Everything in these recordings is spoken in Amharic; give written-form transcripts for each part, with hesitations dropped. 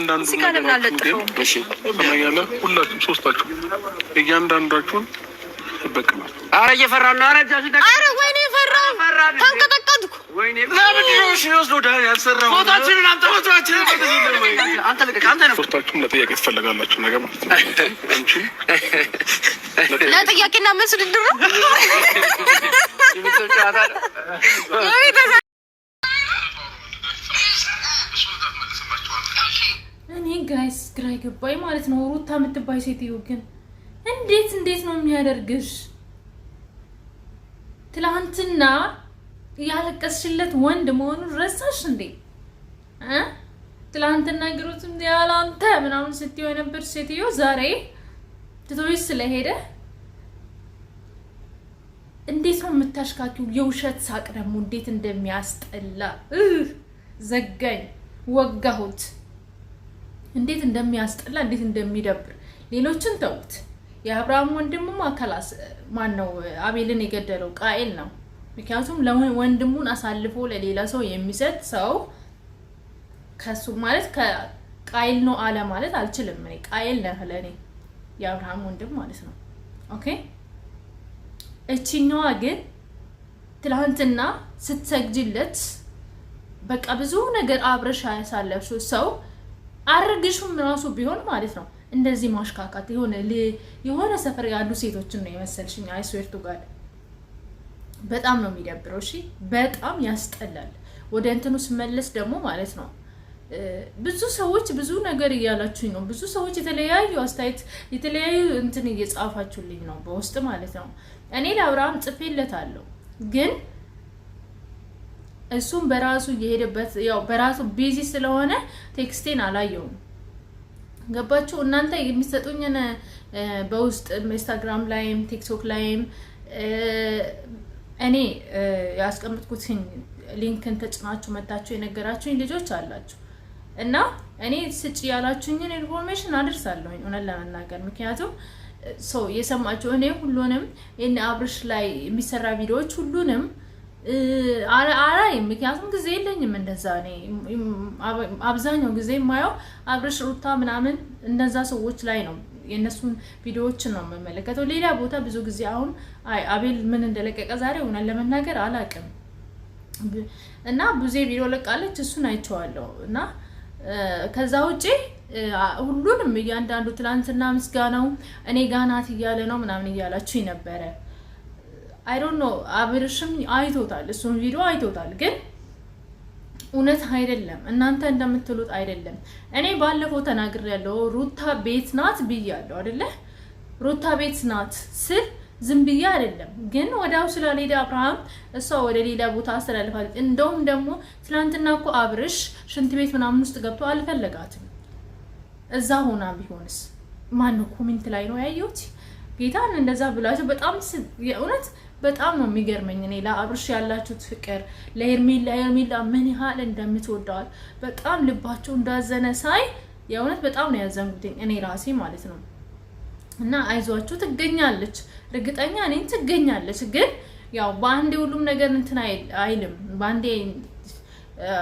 እያንዳንዱ እሺ ተማያለ ሁላችሁም ሶስታችሁ እያንዳንዳችሁን ይበቀላል። አረ እየፈራን ነው። አረ ወይኔ ፈራን ተንቀጠቀጥኩ። ወይኔ ለምንድነው እሺ ወስዶ ዳር ያልሰራው ፎቶአችንን አንተ ለቀቅ። አንተ ነው ሶስታችሁም ለጥያቄ ትፈልጋላችሁ ነገር ማለት ነው። እንቺ ለጥያቄና መልስ ድድሩ እኔ ጋይስ ግራ ይገባኝ ማለት ነው። ሩታ የምትባይ ሴትዮ ግን እንዴት ነው የሚያደርግሽ? ትላንትና ያለቀስሽለት ወንድ መሆኑን ረሳሽ እንዴ? ትላንትና ግሩትም ያላንተ ምናምን ስትይው የነበር ሴትዮ ዛሬ ትቶሽ ስለሄደ እንዴት ነው የምታሽካኪው? የውሸት ሳቅ ደግሞ እንዴት እንደሚያስጠላ ዘጋኝ፣ ወጋሁት። እንዴት እንደሚያስጠላ እንዴት እንደሚደብር። ሌሎችን ተውት። የአብርሃም ወንድሙ ማከላስ ማን ነው? አቤልን የገደለው ቃኤል ነው። ምክንያቱም ለወንድሙን አሳልፎ ለሌላ ሰው የሚሰጥ ሰው ከሱ ማለት ከቃኤል ነው አለ ማለት አልችልም። እኔ ቃኤል ነህ ለኔ የአብርሃም ወንድም ማለት ነው። ኦኬ። እቺኛዋ ግን ትላንትና ስትሰግጅለት በቃ ብዙ ነገር አብረሻ ያሳለፍሽው ሰው አርግሹም ራሱ ቢሆን ማለት ነው እንደዚህ ማሽካካት የሆነ ሰፈር ያሉ ሴቶችን ነው የመሰልሽኝ። አይስዌርቱ ጋር በጣም ነው የሚደብረው። እሺ በጣም ያስጠላል። ወደ እንትኑ ስመለስ ደግሞ ማለት ነው ብዙ ሰዎች ብዙ ነገር እያላችሁኝ ነው። ብዙ ሰዎች የተለያዩ አስተያየት የተለያዩ እንትን እየጻፋችሁልኝ ነው በውስጥ ማለት ነው። እኔ ለአብርሃም ጽፌለታለሁ ግን እሱም በራሱ እየሄደበት ያው በራሱ ቢዚ ስለሆነ ቴክስቴን አላየውም። ገባችሁ? እናንተ የሚሰጡኝን በውስጥ ኢንስታግራም ላይም ቲክቶክ ላይም እኔ ያስቀምጥኩትን ሊንክን ተጭናችሁ መታችሁ የነገራችሁኝ ልጆች አላችሁ እና እኔ ስጭ ያላችሁኝን ኢንፎርሜሽን አድርሳለሁኝ እውነት ለመናገር ምክንያቱም ሰው የሰማችሁ እኔ ሁሉንም እነ አብርሽ ላይ የሚሰራ ቪዲዮዎች ሁሉንም አራይም ምክንያቱም ጊዜ የለኝም። እንደዛ አብዛኛው ጊዜ የማየው አብርሽ ሩታ ምናምን እነዛ ሰዎች ላይ ነው የነሱን ቪዲዮዎችን ነው የምመለከተው። ሌላ ቦታ ብዙ ጊዜ አሁን አቤል ምን እንደለቀቀ ዛሬ ሆነን ለመናገር አላውቅም እና ብዙ ቪዲዮ ለቃለች እሱን አይቼዋለሁ እና ከዛ ውጪ ሁሉንም እያንዳንዱ ትላንትና ምስጋናው እኔ ጋናት እያለ ነው ምናምን እያላችሁ ነበረ። አይ ዶንት ኖ አብርሽም አይቶታል፣ እሱን ቪዲዮ አይቶታል። ግን እውነት አይደለም፣ እናንተ እንደምትሉት አይደለም። እኔ ባለፈው ተናግሬያለሁ፣ ሩታ ቤት ናት ብያለሁ አይደለ? ሩታ ቤት ናት ስል ዝም ብዬ አይደለም። ግን ወዳው ስለሌላ አብርሃም እሷ ወደ ሌላ ቦታ አስተላልፋለች። እንደውም ደግሞ ትናንትና እኮ አብርሽ ሽንት ቤት ምናምን ውስጥ ገብቶ አልፈለጋትም። እዛ ሆና ቢሆንስ ማን ነው ኮሜንት ላይ ነው ያየሁት። ጌታን እንደዛ ብላችሁ በጣም የእውነት በጣም ነው የሚገርመኝ። እኔ ለአብርሽ ያላችሁት ፍቅር ለሄርሜላ ምን ያህል እንደምትወደዋል በጣም ልባችሁ እንዳዘነ ሳይ የእውነት በጣም ነው ያዘንኩት እኔ ራሴ ማለት ነው። እና አይዟችሁ ትገኛለች፣ እርግጠኛ ነኝ ትገኛለች። ግን ያው ባንዴ ሁሉም ነገር እንትን አይልም። ባንዴ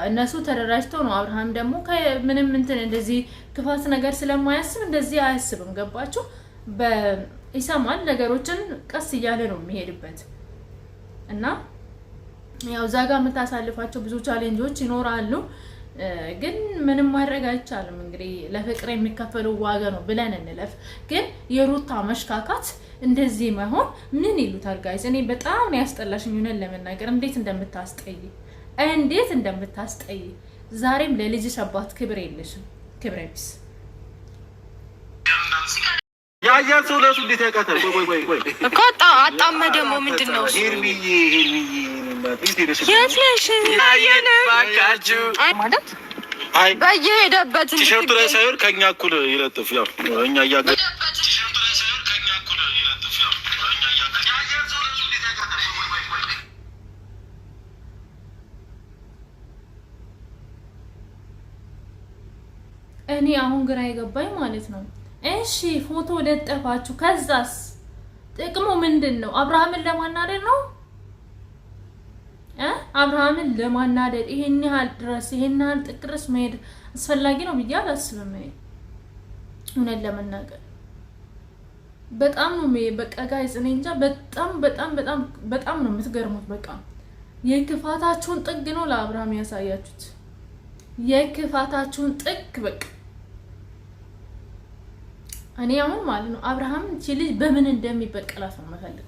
እነሱ ተደራጅተው ነው። አብርሃም ደግሞ ከምንም እንትን እንደዚህ ክፋት ነገር ስለማያስብ እንደዚህ አያስብም። ገባችሁ? ይሰማል ነገሮችን ቀስ እያለ ነው የሚሄድበት እና ያው ዛጋ የምታሳልፋቸው ብዙ ቻሌንጆች ይኖራሉ። ግን ምንም ማድረግ አይቻልም። እንግዲህ ለፍቅር የሚከፈለው ዋጋ ነው ብለን እንለፍ። ግን የሩታ መሽካካት እንደዚህ መሆን ምን ይሉታል ጋይስ? እኔ በጣም ነው ያስጠላሽኝ ሆነን ለመናገር እንዴት እንደምታስጠይ ዛሬም ለልጅሽ አባት ክብር የለሽም። ክብረ ቢስ ያያል ሰው ለሱ እንዴት ያቃታል? ቆይ እኮ አጣመ ደግሞ ምንድነው እሱ? ሄርሚዬ የት ነሽ? ባካችሁ ማለት አይ በየሄደበት ቲሸርቱ ላይ ሳይሆን ከኛ እኩል ይለጥፍ። ያው እኛ ያያል እኔ አሁን ግራ ይገባኝ ማለት ነው። እሺ ፎቶ ለጠፋችሁ፣ ከዛስ ጥቅሙ ምንድነው? አብርሃምን ለማናደድ ነው? አብርሃምን ለማናደድ ይሄን ያህል ድረስ ይሄን ያህል ጥግ ድረስ መሄድ አስፈላጊ ነው ብዬ አላስብም። እውነት ለመናገር በጣም ነው በቃ ጋይስ እኔ እንጃ በጣም በጣም በጣም በጣም ነው የምትገርሙት። በቃ የክፋታችሁን ጥግ ነው ለአብርሃም ያሳያችሁት። የክፋታችሁን ጥግ በቃ እኔ አሁን ማለት ነው አብርሃም እቺ ልጅ በምን እንደሚበቀላት ነው የምፈልገው።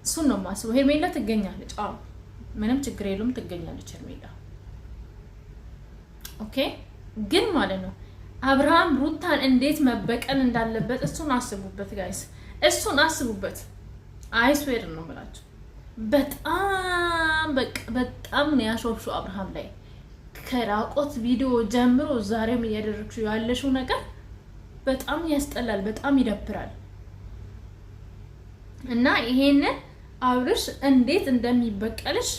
እሱን ነው የማስበው። ሄርሜላ ትገኛለች። አዎ ምንም ችግር የለውም ትገኛለች ሄርሜላ። ኦኬ ግን ማለት ነው አብርሃም ሩታን እንዴት መበቀል እንዳለበት እሱን አስቡበት ጋይስ፣ እሱን አስቡበት። አይስዌር ነው የምላችሁ። በጣም በቃ በጣም ነው ያሾፍሽው አብርሃም ላይ ከራቆት ቪዲዮ ጀምሮ ዛሬም እያደረግሽው ያለሽው ነገር በጣም ያስጠላል፣ በጣም ይደብራል። እና ይሄንን አብርሽ እንዴት እንደሚበቀልሽ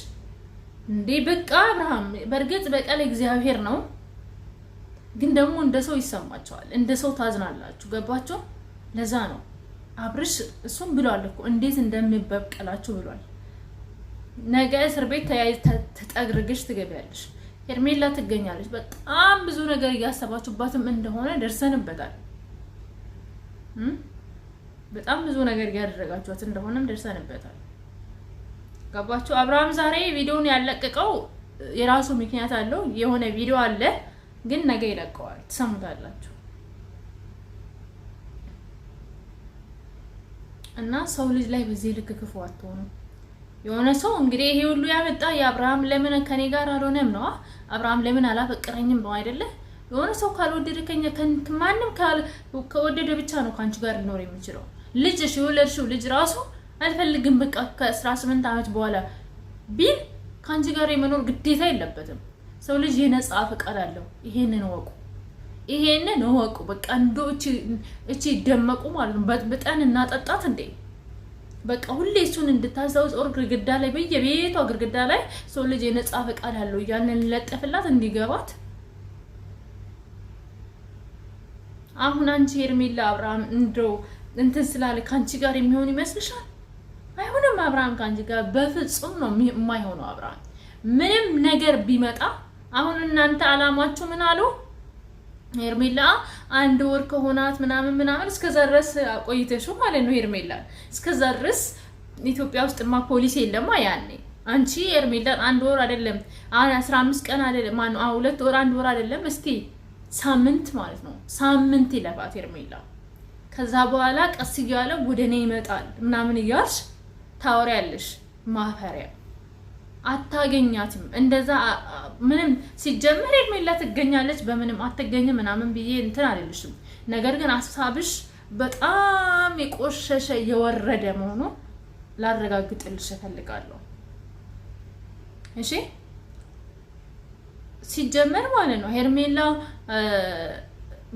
እንዴ በቃ አብርሃም በርግጥ በቀል እግዚአብሔር ነው፣ ግን ደግሞ እንደ ሰው ይሰማቸዋል፣ እንደ ሰው ታዝናላችሁ። ገባችሁ? ለዛ ነው አብርሽ እሱም ብሏል እኮ እንዴት እንደሚበቀላችሁ ብሏል። ነገ እስር ቤት ተጠግርግሽ ትገቢያለሽ፣ ሄርሜላ ትገኛለች። በጣም ብዙ ነገር እያሰባችሁባትም እንደሆነ ደርሰንበታል። በጣም ብዙ ነገር እያደረጋችኋት እንደሆነም ደርሰንበታል። ገባችሁ? አብርሃም ዛሬ ቪዲዮውን ያለቀቀው የራሱ ምክንያት አለው። የሆነ ቪዲዮ አለ ግን ነገ ይለቀዋል፣ ትሰሙታላችሁ። እና ሰው ልጅ ላይ በዚህ ልክ ክፉ አትሆኑ። የሆነ ሰው እንግዲህ ይሄ ሁሉ ያመጣ የአብርሃም ለምን ከኔ ጋር አልሆነም ነው፣ አብርሃም ለምን አላፈቀረኝም ነው አይደለ? የሆነ ሰው ካልወደደ ማንም ከወደደ ብቻ ነው ካንቺ ጋር ሊኖር የሚችለው። ልጅሽ የወለድሽው ልጅ ራሱ አልፈልግም በቃ ከ18 ዓመት በኋላ ቢል ካንቺ ጋር የመኖር ግዴታ የለበትም። ሰው ልጅ የነጻ ፈቃድ አለው። ይሄንን ወቁ። በቃ እንደው እቺ ደመቁ ማለት ነው። በጣም እናጠጣት እንዴ በቃ ሁሌ እሱን እንድታስታውስ ግድግዳ ላይ በየቤቷ ግድግዳ ላይ ሰው ልጅ የነጻ ፈቃድ አለው ያንን ለጠፍላት እንዲገባት። አሁን አንቺ ሄርሜላ አብርሃም እንደው እንትን ስላለ ካንቺ ጋር የሚሆን ይመስልሻል? አይሆንም። አብርሃም ካንቺ ጋር በፍጹም ነው የማይሆነው። አብርሃም ምንም ነገር ቢመጣ አሁን እናንተ አላማችሁ ምን አሉ? ሄርሜላ 1 ወር ከሆናት ምናምን እስከዛ ድረስ ቆይተሽው ማለት ነው። ሄርሜላ እስከዛ ድረስ ኢትዮጵያ ውስጥማ ፖሊስ የለማ ያኔ። አንቺ ሄርሜላ 1 ወር አይደለም 15 ቀን አይደለም ማነው 2 ወር 1 ወር አይደለም እስቲ ሳምንት ማለት ነው። ሳምንት ይለፋት ሄርሜላ። ከዛ በኋላ ቀስ እያለ ወደኔ ይመጣል ምናምን እያልሽ ታወሪያለሽ። ማፈሪያ አታገኛትም። እንደዛ ምንም ሲጀመር ሄርሜላ ትገኛለች በምንም አትገኝም ምናምን ብዬ እንትን አልልሽም። ነገር ግን ሐሳብሽ በጣም የቆሸሸ የወረደ መሆኑ ላረጋግጥልሽ እፈልጋለሁ። እሺ ሲጀመር ማለት ነው ሄርሜላ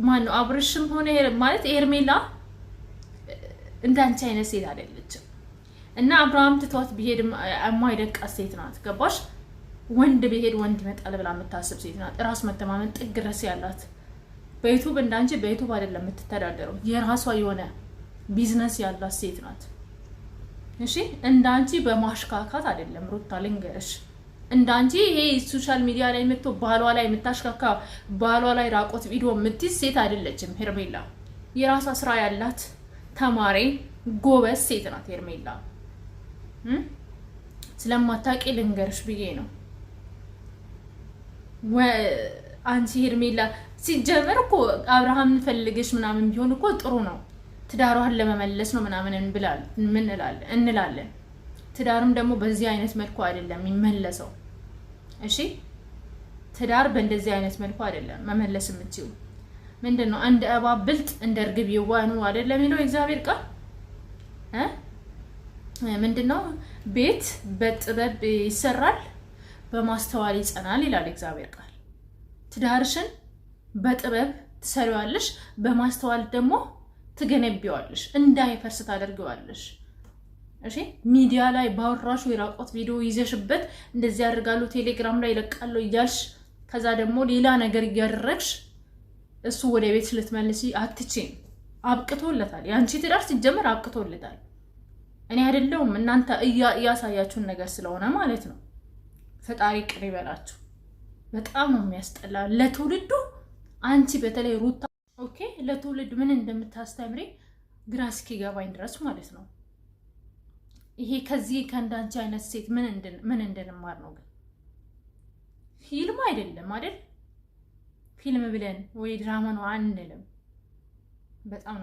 ማነው አብርሽም ሆነ ማለት ሄርሜላ እንዳንቺ አይነት ሴት አይደለችም። እና አብርሃም ትቷት ቢሄድ የማይደቃት ሴት ናት። ገባሽ? ወንድ ቢሄድ ወንድ ይመጣል ብላ የምታስብ ሴት ናት። ራስ መተማመን ጥግ ድረስ ያላት በዩቱብ እንዳንቺ በዩቱብ አይደለም የምትተዳደረው፣ የራሷ የሆነ ቢዝነስ ያላት ሴት ናት። እሺ እንዳንቺ በማሽካካት አይደለም ሩታ ልንገርሽ። እንዳንቺ ይሄ ሶሻል ሚዲያ ላይ መጥቶ ባሏ ላይ የምታሽካካ ባሏ ላይ ራቆት ቪዲዮ የምትይዝ ሴት አይደለችም ሄርሜላ። የራሷ ስራ ያላት ተማሪ ጎበዝ ሴት ናት ሄርሜላ። ስለማታውቂ ልንገርሽ ብዬ ነው። አንቺ ሄርሜላ ሲጀመር እኮ አብርሃም እንፈልግሽ ምናምን ቢሆን እኮ ጥሩ ነው፣ ትዳሯን ለመመለስ ነው ምናምን እንላለን። ትዳርም ደግሞ በዚህ አይነት መልኩ አይደለም የሚመለሰው። እሺ ትዳር በእንደዚህ አይነት መልኩ አይደለም መመለስ የምትይው። ምንድነው እንደ እባብ ብልጥ እንደ እርግብ የዋህ ነው አይደለም የሚለው እግዚአብሔር ቃል። ምንድነው ቤት በጥበብ ይሰራል በማስተዋል ይጸናል ይላል እግዚአብሔር ቃል። ትዳርሽን በጥበብ ትሰሪዋለሽ፣ በማስተዋል ደግሞ ትገነቢዋለሽ፣ እንዳይፈርስ ታደርጊዋለሽ። እሺ ሚዲያ ላይ ባወራሹ የራቆት ቪዲዮ ይዘሽበት እንደዚህ ያደርጋሉ ቴሌግራም ላይ ይለቃሉ እያልሽ ከዛ ደግሞ ሌላ ነገር እያደረግሽ እሱ ወደ ቤት ልትመልሲ አትችይም። አብቅቶለታል። ያንቺ ትዳር ሲጀመር አብቅቶለታል። እኔ አይደለሁም እናንተ እያሳያችሁን ነገር ስለሆነ ማለት ነው። ፈጣሪ ቅር ይበላችሁ። በጣም ነው የሚያስጠላ ለትውልዱ። አንቺ በተለይ ሩታ ኦኬ ለትውልድ ምን እንደምታስተምሪ ግራ እስኪገባኝ ድረስ ማለት ነው። ይሄ ከዚህ ከእንዳንቺ አይነት ሴት ምን እንድንማር ነው? ግን ፊልም አይደለም አይደል? ፊልም ብለን ወይ ድራማ ነው አንልም። በጣም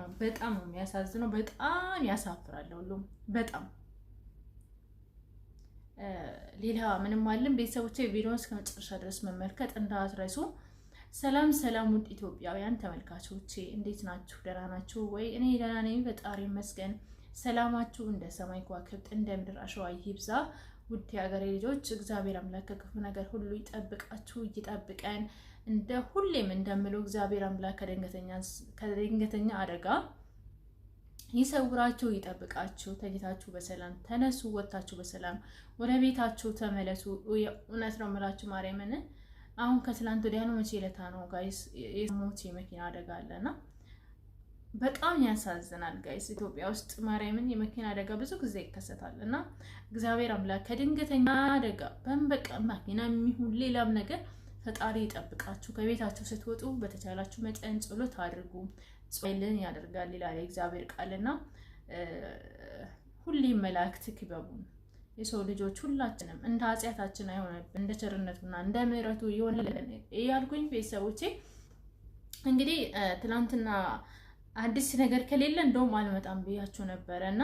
ነው የሚያሳዝነው። በጣም ያሳፍራል ሁሉም በጣም ሌላ ምንም አለም። ቤተሰቦቼ ቪዲዮውን እስከ መጨረሻ ድረስ መመልከት እንዳትረሱ። ሰላም ውድ ኢትዮጵያውያን ተመልካቾቼ እንዴት ናችሁ? ደህና ናችሁ ወይ? እኔ ደህና ነኝ፣ ፈጣሪ ይመስገን። ሰላማችሁ እንደ ሰማይ ከዋክብት እንደ ምድር አሸዋ ይብዛ። ውድ የሀገሬ ልጆች እግዚአብሔር አምላክ ከክፉ ነገር ሁሉ ይጠብቃችሁ ይጠብቀን። እንደ ሁሌም እንደምለው እግዚአብሔር አምላክ ከድንገተኛ አደጋ ይሰውራችሁ ይጠብቃችሁ። ተኝታችሁ በሰላም ተነሱ፣ ወጣችሁ በሰላም ወደ ቤታችሁ ተመለሱ። እውነት ነው የምላችሁ ማርያምን። አሁን ከትላንት ወዲያ ነው መቼ ለታ ነው ጋይስ የሞት የመኪና አደጋ አለና በጣም ያሳዝናል ጋይስ። ኢትዮጵያ ውስጥ ማርያምን የመኪና አደጋ ብዙ ጊዜ ይከሰታል እና እግዚአብሔር አምላክ ከድንገተኛ አደጋ በንበቃ መኪና የሚሆን ሌላም ነገር ፈጣሪ ይጠብቃችሁ። ከቤታችሁ ስትወጡ በተቻላችሁ መጠን ጸሎት አድርጉ። ጸሎትን ያደርጋል ይላል እግዚአብሔር ቃልና ሁሌም መላእክት ክበቡን። የሰው ልጆች ሁላችንም እንደ ኃጢአታችን አይሆንብን እንደ ቸርነቱና እንደ ምሕረቱ ይሆንልን እያልኩኝ ቤተሰቦቼ እንግዲህ ትናንትና አዲስ ነገር ከሌለ እንደውም አልመጣም ብያችሁ ነበረና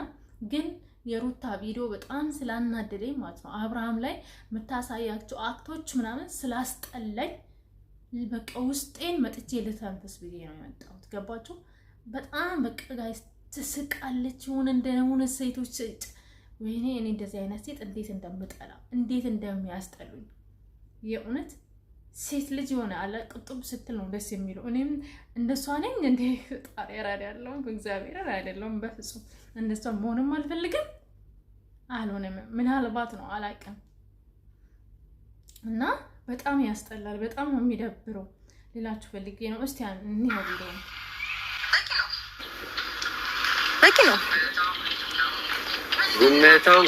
ግን የሩታ ቪዲዮ በጣም ስላናደደኝ ማለት ነው አብርሃም ላይ የምታሳያቸው አክቶች ምናምን ስላስጠላኝ በቃ ውስጤን መጥቼ ልተንፈስ ብዬ ነው የመጣሁት። ገባችሁ? በጣም በቃ ጋይስ ትስቃለች የሆነ እንደሆነ ሴቶች ወይኔ እኔ እንደዚህ አይነት ሴት እንዴት እንደምጠላ እንዴት እንደሚያስጠሉኝ የእውነት ሴት ልጅ የሆነ አለ ቅጡብ ስትል ነው ደስ የሚለው። እኔም እንደሷ ነኝ እንዴ? ጣሪያ ራዳ ያለው በእግዚአብሔር አይደለም በፍጹም እንደሷ መሆንም አልፈልግም አልሆነም። ምናልባት ነው አላውቅም። እና በጣም ያስጠላል። በጣም ነው የሚደብረው። ሌላችሁ ፈልጌ ነው። እስቲ እንየው ቪዲዮ ነው። በቂ ነው። ጉመታው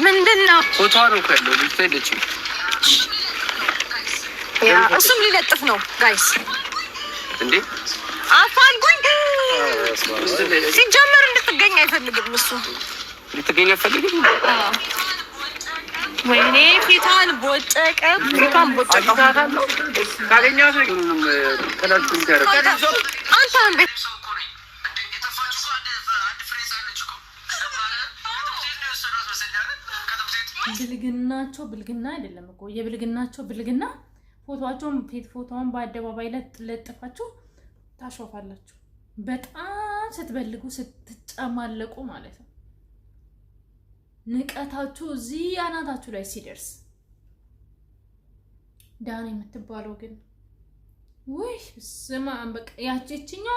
ምንድነው? ፎቶ ነው ካለው ልትፈልጪ ያ እሱም ሊለጥፍ ነው ጋይስ። እንዴ አፋልጉኝ። ሲጀመር እንድትገኝ አይፈልግም እሱ። እንድትገኝ አይፈልግም። ወይኔ ፊቷን ቦጨቀ። ካገኛት ምንም ከላችሁ ይታረቃል። አንተ ብልግናቸው ብልግና አይደለም እኮ የብልግናቸው ብልግና። ፎቶዋን በአደባባይ ለጥፋችሁ ታሾፋላችሁ። በጣም ስትበልጉ ስትጨማለቁ ማለት ነው። ንቀታችሁ እዚህ አናታችሁ ላይ ሲደርስ ዳና የምትባለው ግን ወይ ስማ በቃ ያቺችኛው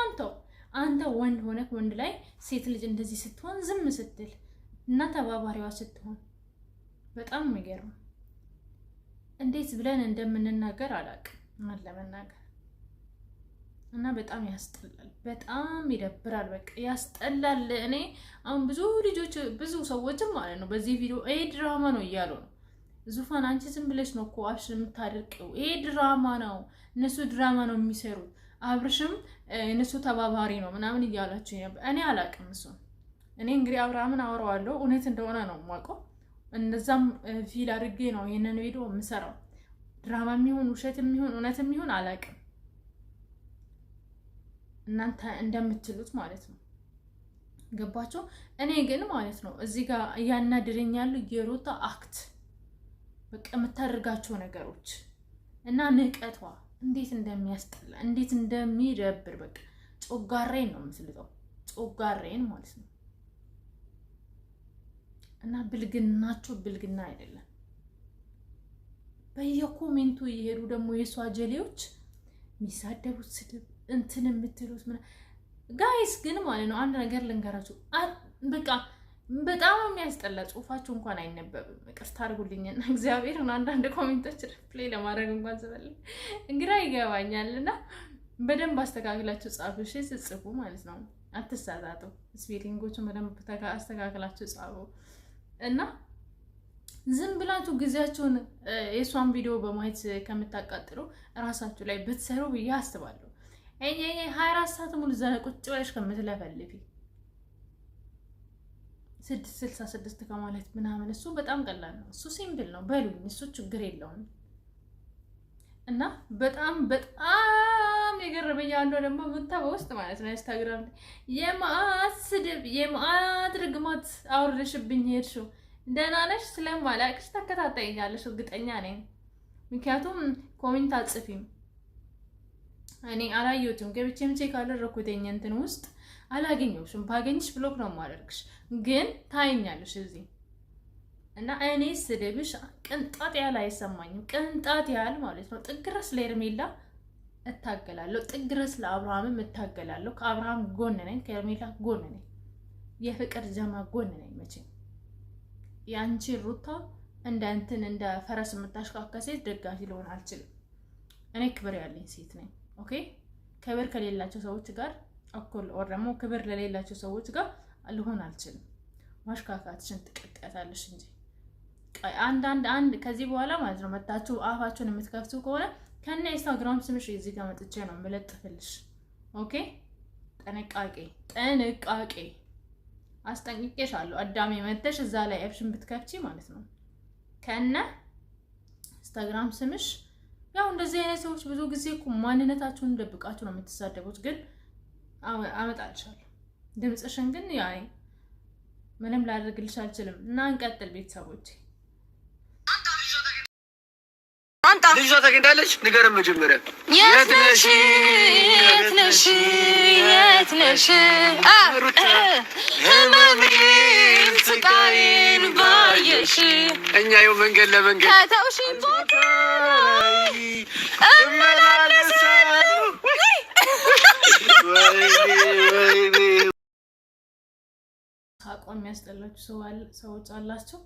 አንተ ወንድ ሆነህ ወንድ ላይ ሴት ልጅ እንደዚህ ስትሆን ዝም ስትል እና ተባባሪዋ ስትሆን በጣም የሚገርም እንዴት ብለን እንደምንናገር አላውቅም ለመናገር እና በጣም ያስጠላል። በጣም ይደብራል። በቃ ያስጠላል። እኔ አሁን ብዙ ሰዎችም ማለት ነው በዚህ ቪዲዮ ይሄ ድራማ ነው እያሉ ነው። ዙፋን አንቺ ዝም ብለሽ ነው እኮ አብሽ የምታደርቀው። ይሄ ድራማ ነው፣ እነሱ ድራማ ነው የሚሰሩት፣ አብርሽም እነሱ ተባባሪ ነው ምናምን እያላችሁ ነበር። እኔ አላውቅም እሱን። እኔ እንግዲህ አብርሃምን አወራዋለሁ እውነት እንደሆነ ነው የማውቀው። እነዛም ፊል አድርጌ ነው ይሄንን ቪዲዮ የምሰራው። ድራማ የሚሆን ውሸት የሚሆን እውነት የሚሆን አላውቅም፣ እናንተ እንደምትሉት ማለት ነው። ገባችሁ? እኔ ግን ማለት ነው እዚህ ጋር እያናደረኝ ያሉ የሩታ አክት በቃ የምታደርጋቸው ነገሮች እና ንቀቷ እንዴት እንደሚያስጠላ እንዴት እንደሚደብር በቃ ጮጋሬን ነው የምትልጠው፣ ጮጋሬን ማለት ነው። እና ብልግናቸው ብልግና አይደለም። በየኮሜንቱ እየሄዱ ደግሞ የሷ ጀሌዎች የሚሳደቡት ስድብ እንትን የምትሉት ምን ጋይስ ግን ማለት ነው አንድ ነገር ልንገራችሁ። በቃ በጣም የሚያስጠላ ጽሁፋችሁ እንኳን አይነበብም። ይቅርታ አድርጉልኝና እግዚአብሔርን አንዳንድ ኮሜንቶች ሪፕሌይ ለማድረግ እንኳን ስፈልግ እንግዳ ይገባኛልና በደንብ አስተካክላችሁ ጻፉ። እሺ ጽፉ ማለት ነው አትሳሳቱ። ስፔሊንጎቹን በደንብ አስተካክላችሁ ጻፉ። እና ዝም ብላችሁ ጊዜያችሁን የሷን ቪዲዮ በማየት ከምታቃጥሉ ራሳችሁ ላይ ብትሰሩ ብዬ አስባለሁ። 24 ሰዓት ሙሉ ዘነ ቁጭ ብለሽ ከምትለፈልፊ 666 ከማለት ምናምን እሱ በጣም ቀላል ነው። እሱ ሲምፕል ነው በሉኝ። እሱ ችግር የለውም። እና በጣም የገረመኝ አንዷ ደግሞ በውስጥ ማለት ነው ኢንስታግራም የማአት ስድብ የማአት ርግማት አውርደሽብኝ ሄድሽው። ደህና ነሽ ስለማላቅሽ ተከታታይኛለሽ እርግጠኛ ነኝ። ምክንያቱም ኮሜንት አጽፊም እኔ አላየሁትም። ገብቼም ቼክ አደረኩትኝ እንትን ውስጥ አላገኘሁሽም። ባገኝሽ ብሎክ ነው የማደርግሽ፣ ግን ታይኛለሽ እዚህ እና እኔ ስድብሽ ቅንጣት ያህል አይሰማኝም። ቅንጣት ያህል ማለት ነው። ጥግ ድረስ ለሄርሜላ እታገላለሁ፣ ጥግ ድረስ ለአብርሃምም እታገላለሁ። ከአብርሃም ጎን ነኝ፣ ከሄርሜላ ጎን ነኝ፣ የፍቅር ጀማ ጎን ነኝ። መቼም ያንቺ ሩታ እንደ ፈረስ የምታሽካካ ሴት ደጋፊ ልሆን አልችልም። እኔ ክብር ያለኝ ሴት ነኝ። ኦኬ፣ ክብር ከሌላቸው ሰዎች ጋር እኩል ወር ደግሞ ክብር ለሌላቸው ሰዎች ጋር ልሆን አልችልም። ማሽካካትሽን ትቀጥያታለሽ እንጂ አንድ ከዚህ በኋላ ማለት ነው መጣችሁ አፋችሁን የምትከፍቱ ከሆነ ከነ ኢንስታግራም ስምሽ እዚህ ጋር መጥቼ ነው የምለጥፍልሽ። ኦኬ፣ ጥንቃቄ አስጠንቅቄሻለሁ። አዳሜ መተሽ እዛ ላይ አፕሽን ብትከፍቺ ማለት ነው ከነ ኢንስታግራም ስምሽ። ያው እንደዚህ አይነት ሰዎች ብዙ ጊዜ እኮ ማንነታችሁን ደብቃችሁ ነው የምትሳደቡት። ግን አመጣልሻለሁ ድምፅሽን። ግን ያኔ ምንም ላደርግልሽ አልችልም። እና እንቀጥል ቤተሰቦች። ልጅቷ ተገኝታለች። ንገረን መጀመሪያ የት ነሽ? ህመሜን ስቃይን ባየሽ እኛ ይኸው መንገድ ለመንገድ ከተውሽኝ ቦታ እመላለሳለሁ። ሳቋ የሚያስጠላችሁ ሰዎች አላችሁ።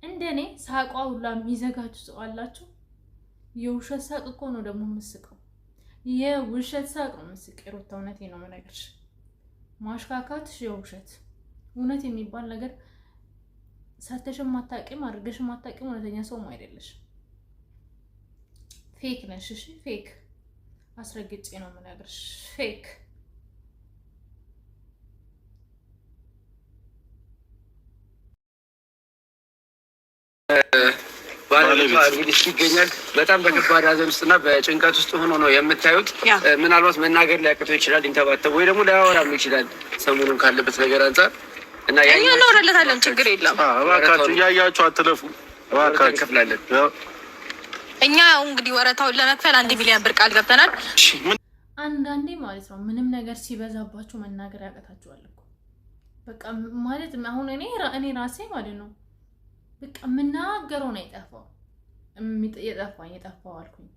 እንደኔ ሳቋ ሁላ የሚዘጋችሁ ሰው አላችሁ። የውሸት ሳቅ እኮ ነው ደግሞ የምስቀው። የውሸት ሳቅ ነው የምስቀው። ሩታ እውነቴን ነው የምነግርሽ። ማሽካካትሽ የውሸት እውነት የሚባል ነገር ሰርተሽም አታውቂም፣ አድርገሽም አታውቂም። እውነተኛ ሰውም አይደለሽ። ፌክ ነሽ። እሺ ፌክ፣ አስረግጬ ነው የምነግርሽ። ፌክ ባለቤት ይገኛል። በጣም በከባድ ሐዘን ውስጥና በጭንቀት ውስጥ ሆኖ ነው የምታዩት። ምናልባት መናገር ሊያቅተው ይችላል፣ ሊንተባተብ ወይ ደግሞ ላያወራም ይችላል ሰሞኑን ካለበት ነገር አንጻር እና እኛ እንወራለታለን። ችግር የለም። እባካችሁ እያያችሁ አትለፉ። እባካችሁ እንከፍላለን። እኛ ያው እንግዲህ ወረታውን ለመክፈል 1 ሚሊዮን ብር ቃል ገብተናል። አንዳንዴ ማለት ነው ምንም ነገር ሲበዛባችሁ መናገር ያቀታችኋል እኮ በቃ ማለት አሁን እኔ ራሴ ማለት ነው በቃ የምናገረው ነው የጠፋው አልኩኝ።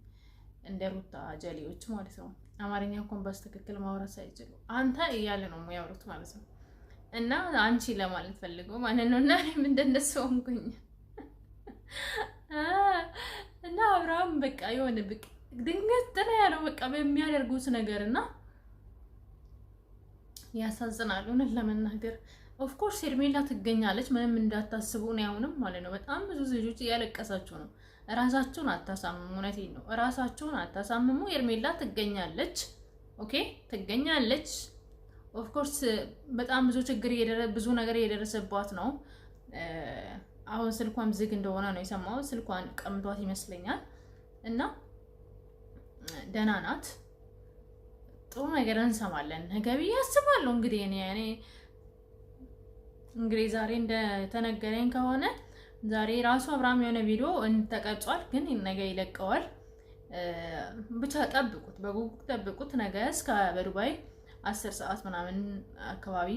እንደ ሩታ ጀሌዎች ማለት ነው አማርኛ እንኳን በትክክል ማውራት ሳይችሉ አንተ እያለ ነው የሚያወሩት ማለት ነው። እና አንቺ ለማለት ፈልገው ማለት ነው። እና እኔም እንደነሱ ሆንኩኝ። እና አብርሃም በቃ የሆነ በቃ ድንገት ጥላ ያለው በቃ በሚያደርጉት ነገርና ያሳዝናል እውነት ለመናገር። ኦፍኮርስ ሄርሜላ ትገኛለች፣ ምንም እንዳታስቡ ነው። አሁንም ማለት ነው በጣም ብዙ ልጆች እያለቀሳችሁ ነው። ራሳችሁን አታሳምሙ። እውነቴን ነው፣ ራሳችሁን አታሳምሙ። ሄርሜላ ትገኛለች። ኦኬ ትገኛለች። ኦፍኮርስ በጣም ብዙ ነገር እየደረሰባት ነው። አሁን ስልኳን ዝግ እንደሆነ ነው የሰማሁት። ስልኳን ቀምቷት ይመስለኛል። እና ደህና ናት። ጥሩ ነገር እንሰማለን ነገ ብዬ አስባለሁ። እንግዲህ ዛሬ እንደተነገረኝ ከሆነ ዛሬ ራሱ አብርሃም የሆነ ቪዲዮ ተቀርጿል፣ ግን ነገ ይለቀዋል። ብቻ ጠብቁት፣ በጉጉት ጠብቁት። ነገ እስከ በዱባይ 10 ሰዓት ምናምን አካባቢ፣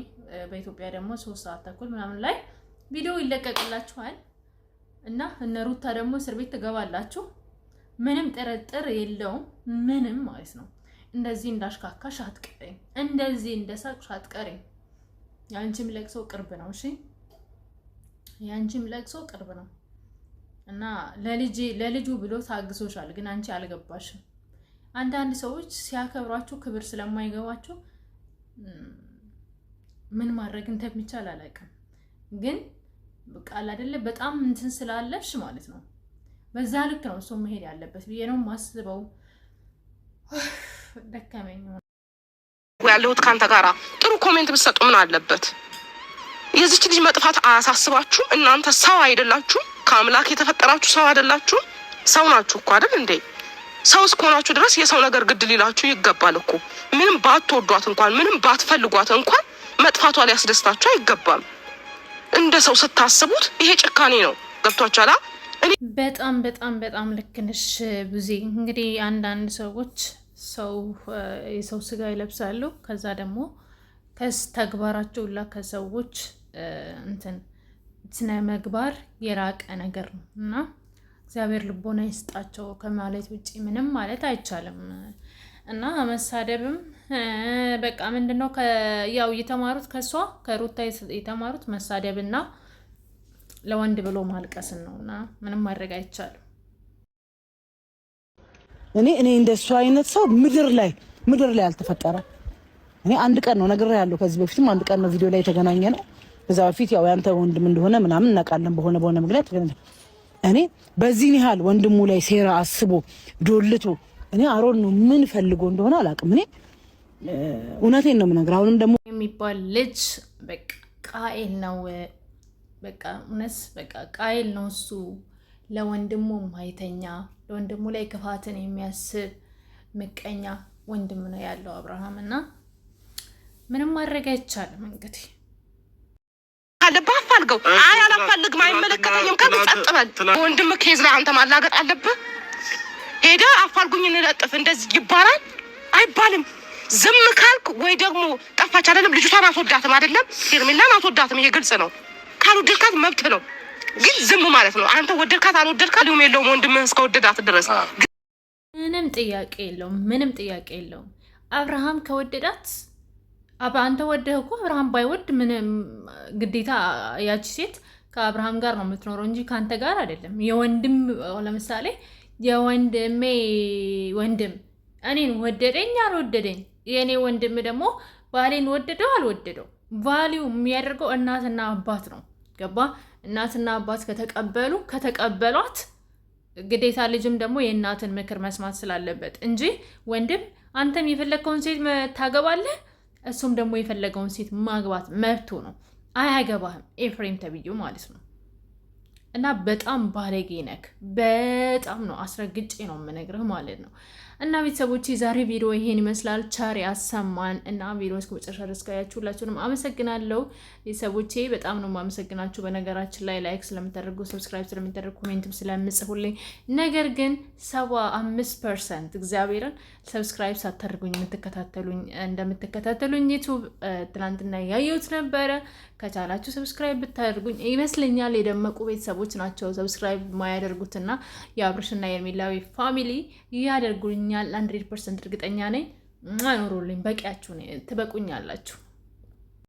በኢትዮጵያ ደግሞ 3 ሰዓት ተኩል ምናምን ላይ ቪዲዮ ይለቀቅላችኋል። እና እነ ሩታ ደግሞ እስር ቤት ትገባላችሁ። ምንም ጥርጥር የለውም። ምንም ማለት ነው። እንደዚህ እንዳሽካካሽ አትቀሪም፣ እንደዚህ እንደሳቅሽ አትቀሪም። ያንቺም ለቅሶ ቅርብ ነው። እሺ ያንቺም ለቅሶ ቅርብ ነው። እና ለልጁ ብሎ ታግሶሻል፣ ግን አንቺ አልገባሽም። አንዳንድ ሰዎች ሲያከብሯችሁ ክብር ስለማይገባችሁ ምን ማድረግ እንደሚቻል አላውቅም። ግን ቃል አይደለ በጣም እንትን ስላለሽ ማለት ነው። በዛ ልክ ነው እሱ መሄድ ያለበት ብዬ ነው ማስበው። ደከመኝ ያለሁት ካንተ ጋራ ጥሩ ኮሜንት ብትሰጡ ምን አለበት? የዚች ልጅ መጥፋት አያሳስባችሁም? እናንተ ሰው አይደላችሁ? ከአምላክ የተፈጠራችሁ ሰው አይደላችሁ? ሰው ናችሁ እኮ አይደል እንዴ? ሰው እስከሆናችሁ ድረስ የሰው ነገር ግድ ሊላችሁ ይገባል እኮ። ምንም ባትወዷት እንኳን ምንም ባትፈልጓት እንኳን መጥፋቷ ሊያስደስታችሁ አይገባም። እንደ ሰው ስታስቡት ይሄ ጭካኔ ነው። ገብቷችኋል? በጣም በጣም በጣም ልክ ነሽ ብዙ። እንግዲህ አንዳንድ ሰዎች የሰው ስጋ ይለብሳሉ። ከዛ ደግሞ ተግባራቸው ሁላ ከሰዎች እንትን ስነ ምግባር የራቀ ነገር ነው እና እግዚአብሔር ልቦና ይስጣቸው ከማለት ውጪ ምንም ማለት አይቻልም። እና መሳደብም በቃ ምንድነው ያው የተማሩት ከሩታ የተማሩት መሳደብና ለወንድ ብሎ ማልቀስን ነውና ምንም ማድረግ አይቻልም። እኔ እንደሱ አይነት ሰው ምድር ላይ አልተፈጠረ። እኔ አንድ ቀን ነው ነገር ያለው ከዚህ በፊትም አንድ ቀን ነው ቪዲዮ ላይ የተገናኘ ነው። ከዛ በፊት ያው ያንተ ወንድም እንደሆነ ምናምን እናውቃለን በሆነ ምክንያት። እኔ በዚህ ያህል ወንድሙ ላይ ሴራ አስቦ ዶልቶ እኔ አሮን ነው ምን ፈልጎ እንደሆነ አላውቅም። እኔ እውነቴን ነው የምነግርህ። አሁንም ደግሞ የሚባል ልጅ በቃ ቃኤል ነው። በቃ እውነት በቃ ቃኤል ነው እሱ። ለወንድሙ ማይተኛ ለወንድሙ ላይ ክፋትን የሚያስብ ምቀኛ ወንድም ነው ያለው አብርሃም። እና ምንም ማድረግ አይቻልም። እንግዲህ አለብህ አፋልገው። አይ አላፋልግም፣ አይመለከተኝም። ከጸጥ በል። ወንድም ኬዝ ላይ አንተ ማላገጥ አለብህ። ሄደ አፋልጉኝ እንለጥፍ እንደዚህ ይባላል አይባልም። ዝም ካልክ ወይ ደግሞ ጠፋች አይደለም ልጅቷን አስወዳትም አይደለም ሄርሜላን አስወዳትም። ይሄ ግልጽ ነው። ካልወደድካት መብት ነው፣ ግን ዝም ማለት ነው። አንተ ወደድካት አልወደድካት ሊሆን የለውም። ወንድምህ እስከወደዳት ድረስ ምንም ጥያቄ የለውም። አብርሃም ከወደዳት አንተ ወደህ እኮ አብርሃም ባይወድ ምንም ግዴታ ያቺ ሴት ከአብርሃም ጋር ነው የምትኖረው እንጂ ከአንተ ጋር አይደለም። የወንድም ለምሳሌ የወንድሜ ወንድም እኔን ወደደኝ አልወደደኝ፣ የእኔ ወንድም ደግሞ ባሌን ወደደው አልወደደው፣ ቫሊዩ የሚያደርገው እናትና አባት ነው። ገባ? እናትና አባት ከተቀበሏት ግዴታ ልጅም ደግሞ የእናትን ምክር መስማት ስላለበት እንጂ ወንድም አንተም የፈለግከውን ሴት ታገባለህ፣ እሱም ደግሞ የፈለገውን ሴት ማግባት መብቱ ነው። አያገባህም ኤፍሬም ተብዬው ማለት ነው። እና በጣም ባለጌ ነክ፣ በጣም ነው አስረግጬ ነው የምነግርህ ማለት ነው። እና ቤተሰቦቼ ዛሬ ቪዲዮ ይሄን ይመስላል። ቻሪ አሰማን እና ቪዲዮ እስከ መጨረሻ ድረስ ካያችሁ ሁላችሁንም አመሰግናለሁ ቤተሰቦቼ፣ በጣም ነው የማመሰግናችሁ። በነገራችን ላይ ላይክ ስለምታደርጉ፣ ሰብስክራይብ ስለምታደርጉ፣ ኮሜንትም ስለምጽፉልኝ፣ ነገር ግን 75% እግዚአብሔርን ሰብስክራይብ ሳታደርጉኝ እንደምትከታተሉኝ ዩቲዩብ ትናንትና ያየሁት ነበረ። ከቻላችሁ ሰብስክራይብ ብታደርጉኝ ይመስለኛል። የደመቁ ቤተሰቦች ናቸው ሰብስክራይብ ማያደርጉትና የአብርሽና የሄርሜላዊ ፋሚሊ ያደርጉልኛል 100% እርግጠኛ ነኝ። አይኖሩልኝ በቂያችሁ ትበቁኛላችሁ።